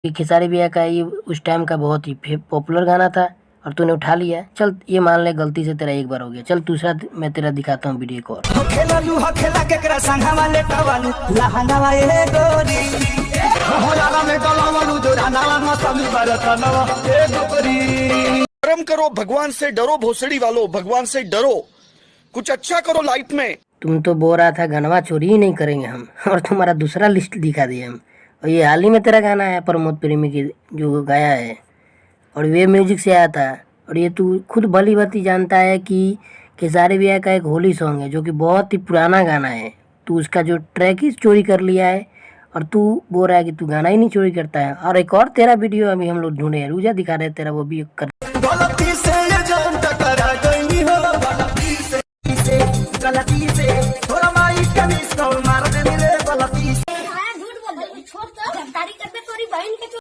कि खेसारी भैया का ये उस टाइम का बहुत ही पॉपुलर गाना था और तूने उठा लिया। चल ये मान ले गलती से तेरा एक बार हो गया, चल दूसरा मैं तेरा दिखाता हूँ वीडियो एक और। कर्म करो, भगवान से डरो, भोसड़ी वालों भगवान से डरो, कुछ अच्छा करो लाइफ में। तुम तो बोल रहा था गनवा चोरी ही नहीं करेंगे हम, और तुम्हारा दूसरा लिस्ट दिखा दिए हम। और ये हाल ही में तेरा गाना है प्रमोद प्रेमी की जो गाया है और वे म्यूजिक से आया था। और ये तू खुद भली भांति जानता है कि खेसारी भैया का एक होली सॉन्ग है जो कि बहुत ही पुराना गाना है। तू उसका जो ट्रैक ही चोरी कर लिया है और तू बोल रहा है कि तू गाना ही नहीं चोरी करता है। और एक और तेरा वीडियो अभी हम लोग ढूंढे हैं, रुजा दिखा रहे तेरा, वो भी कर गलती से थोड़ा माई कमीज को मार दे मेरे गलती से।